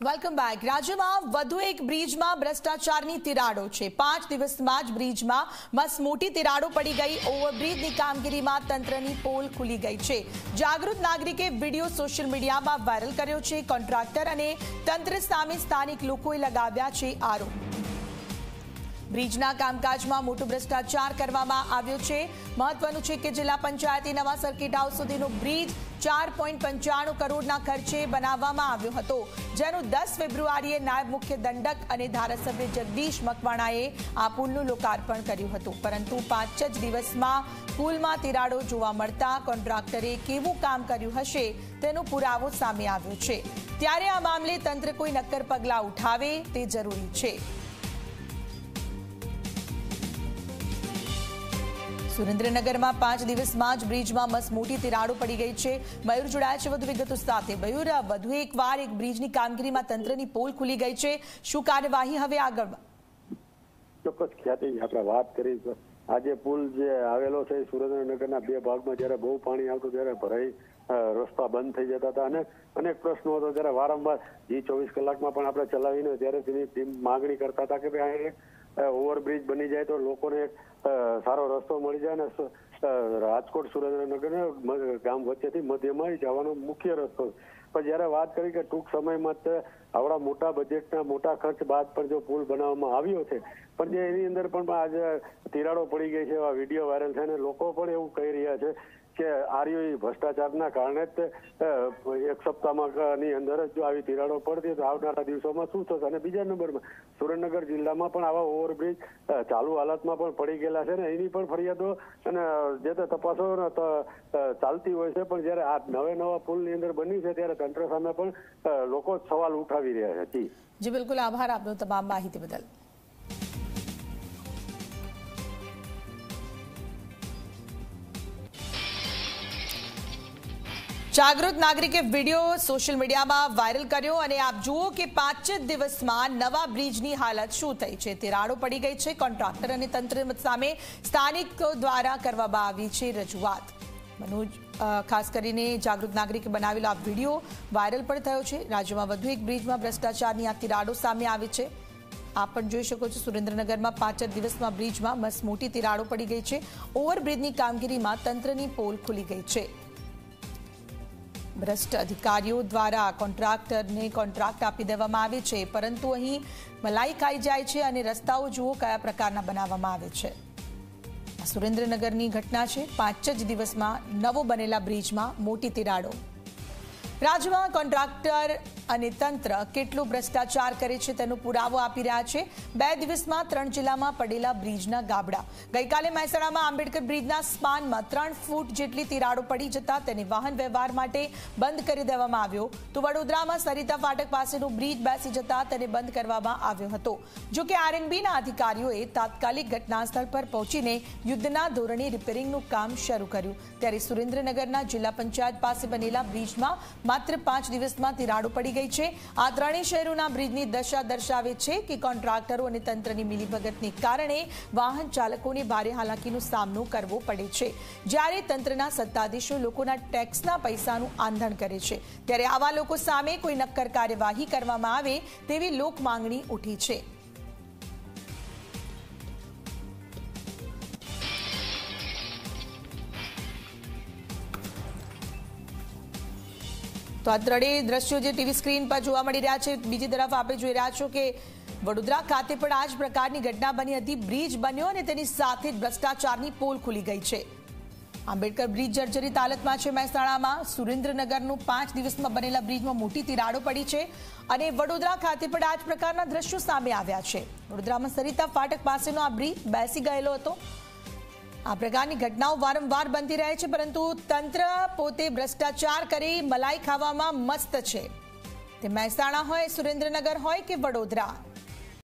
Welcome back. રાજ્યમાં વધુ એક બ્રિજમાં ભ્રષ્ટાચારની તિરાડો છે। 5 દિવસમાં જ બ્રિજમાં મોટી તિરાડો પડી ગઈ। ઓવરબ્રિજની કામગીરીમાં તંત્રની પોલ ખુલી ગઈ છે। જાગૃત નાગરિકે વિડીયો સોશિયલ મીડિયામાં વાયરલ કર્યો છે। કોન્ટ્રાક્ટર અને તંત્ર સામે સ્થાનિક લોકોએ લગાવ્યા છે આરોપ। બ્રિજના કામકાજમાં મોટો ભ્રષ્ટાચાર કરવામાં આવ્યો છે। મહત્વનું છે કે જિલ્લા પંચાયતે નવા સર્કિટ હાઉસ સુધીનો બ્રિજ 4.95 કરોડના ખર્ચે બનાવવામાં આવ્યો હતો, જેનું 10 ફેબ્રુઆરીએ નાયબ મુખ્ય દંડક અને ધારાસભ્ય જગદીશ મકવાણાએ આ પુલનું લોકાર્પણ કર્યું હતું। પરંતુ 5 જ દિવસમાં પુલમાં તિરાડો જોવા મળતા કોન્ટ્રાક્ટરે કેવું કામ કર્યું હશે તેનો પુરાવો સામે આવ્યો છે। ત્યારે આ મામલે તંત્ર કોઈ નક્કર પગલાં ઉઠાવે તે જરૂરી છે। સુરેન્દ્રનગરમાં 5 દિવસમાં જ બ્રિજમાં મોટી તિરાડો પડી ગઈ છે। મયુર જોડાયા છે વધુ વિગતો સાથે। મયુર, વધુ એકવાર એક બ્રિજની કામગીરીમાં તંત્રની પોલ ખુલી ગઈ છે, શું કાર્યવાહી હવે આગળ? ચોક્કસ ખ્યાતિ, આપણે વાત કરી આજે પુલ જે આવેલો છે સુરેન્દ્રનગરના બે ભાગમાં જ્યારે બહુ પાણી આવતું ત્યારે ભરાઈ રસ્તા બંધ થઈ જતા હતા અને અનેક પ્રશ્નો હતો। ત્યારે વારંવાર G24 કલાકમાં પણ આપણે ચલાવીને ત્યારે તેની ટીમ માગણી કરતા હતા કે ભાઈ ઓવરબ્રિજ બની જાય તો લોકોને સારો રસ્તો મળી જાય અને રાજકોટ સુરેન્દ્રનગર ગામ વચ્ચેથી મધ્યમાં જવાનો મુખ્ય રસ્તો। પણ જયારે વાત કરી કે ટૂંક સમયમાં આવડા મોટા બજેટના મોટા ખર્ચ બાદ પણ જો પુલ બનાવવામાં આવ્યો છે, પણ જે એની અંદર પણ આજે તિરાડો પડી ગઈ છે, એવા વિડીયો વાયરલ થઈને લોકો પણ એવું કહી રહ્યા છે કે આર્યો ભ્રષ્ટાચારના કારણે જ એક સપ્તાહની અંદર જ જો આવી તિરાડો પડતી તો આવનારા દિવસોમાં શું થશે। અને બીજા નંબરમાં સુરેન્દ્રનગર જિલ્લામાં પણ આવા ઓવરબ્રિજ ચાલુ હાલતમાં પણ પડી ગયેલા છે ને એની પણ ફરિયાદો અને જે તે તપાસો ચાલતી હોય છે। પણ જયારે આ નવા પુલની અંદર બની છે ત્યારે તંત્ર સામે પણ લોકો સવાલ ઉઠાવી રહ્યા છે। જી બિલકુલ, આભાર આપનો તમામ માહિતી બદલ। જાગૃત નાગરિકે વિડીયો સોશિયલ મીડિયામાં વાયરલ કર્યો અને આપ જુઓ કે 5 જ દિવસમાં નવા બ્રિજની હાલત શું થઈ છે। તિરાડો પડી ગઈ છે। કોન્ટ્રાક્ટર અને તંત્ર સામે સ્થાનિકો દ્વારા કરવામાં આવી છે રજૂઆત। મનોજ ખાસ કરીને જાગૃત નાગરિકે બનાવેલો આ વિડીયો વાયરલ પણ થયો છે। રાજ્યમાં વધુ એક બ્રિજમાં ભ્રષ્ટાચારની આ તિરાડો સામે આવી છે। આપ પણ જોઈ શકો છો સુરેન્દ્રનગરમાં 5 જ દિવસમાં બ્રિજમાં મોટી તિરાડો પડી ગઈ છે। ઓવરબ્રિજની કામગીરીમાં તંત્રની પોલ ખુલી ગઈ છે। ભ્રષ્ટ અધિકારીઓ દ્વારા કોન્ટ્રાક્ટરને કોન્ટ્રાક્ટ આપી દેવામાં આવે છે, પરંતુ અહીં મલાઈ ખાઈ જાય છે અને રસ્તાઓ જુઓ કયા પ્રકારના બનાવવામાં આવે છે। સુરેન્દ્રનગરની ઘટના છે। 5 જ દિવસમાં નવો બનેલા બ્રિજમાં મોટી તિરાડો। રાજ્યમાં કોન્ટ્રાક્ટર અને તંત્ર કેટલો ભ્રષ્ટાચાર કરે છે તેનો પુરાવો આપી રહ્યા છે। 2 દિવસમાં 3 જિલ્લામાં પડેલા બ્રિજના ગાબડા। ગઈકાલે મહેસાણામાં આંબેડકર બ્રિજના સ્પાનમાં 3 ફૂટ જેટલી તિરાડો પડી જતા તેને વાહન વ્યવહાર માટે બંધ કરી દેવામાં આવ્યો, તો વડોદરામાં સરિતા ફાટક પાસેનો બ્રિજ બેસી જતા તેને બંધ કરવામાં આવ્યો હતો। જો કે RNBના અધિકારીઓએ તાત્કાલિક ઘટના સ્થળ પર પહોંચીને યુદ્ધના ધોરણે રિપેરિંગનું કામ શરૂ કર્યું। ત્યારે સુરેન્દ્રનગરના જિલ્લા પંચાયત પાસે બનેલા બ્રિજમાં માત્ર 5 દિવસમાં તિરાડો પડી ગઈ છે। આ ત્રણેય શહેરોના બ્રિજની દશા દર્શાવે છે કે કોન્ટ્રાક્ટરો અને તંત્રની મિલીભગતને કારણે વાહન ચાલકોને ભારે હાલાકીનો સામનો કરવો પડે છે, જ્યારે તંત્રના સત્તાધીશો લોકોના ટેક્સના પૈસાનું આંધણ કરે છે। ત્યારે આવા લોકો સામે કોઈ નક્કર કાર્યવાહી કરવામાં આવે તેવી લોક માંગણી ઉઠી છે। તો આ ત્રણેય દ્રશ્યો જે ટીવી સ્ક્રીન પર જોવા મળી રહ્યા છે। બીજી તરફ આપણે જોઈ રહ્યા છો કે વડોદરા ખાતે પણ આ જ પ્રકારની ઘટના બની હતી। બ્રિજ બન્યો અને તેની સાથે જ ભ્રષ્ટાચારની પોલ ખુલી ગઈ છે। આંબેડકર બ્રિજ જર્જરિત હાલતમાં છે। મહેસાણામાં સુરેન્દ્રનગરનું 5 દિવસમાં બનેલા બ્રિજમાં મોટી તિરાડો પડી છે અને વડોદરા ખાતે પણ આ જ પ્રકારના દ્રશ્યો સામે આવ્યા છે। વડોદરામાં સરિતા ફાટક પાસેનો આ બ્રિજ બેસી ગયેલો હતો। આ પ્રકારની ઘટનાઓ વારંવાર બનતી રહે છે, પરંતુ તંત્ર પોતે ભ્રષ્ટાચાર કરી મલાઈ ખાવામાં મસ્ત છે। તે મહેસાણા હોય, સુરેન્દ્રનગર હોય કે વડોદરા।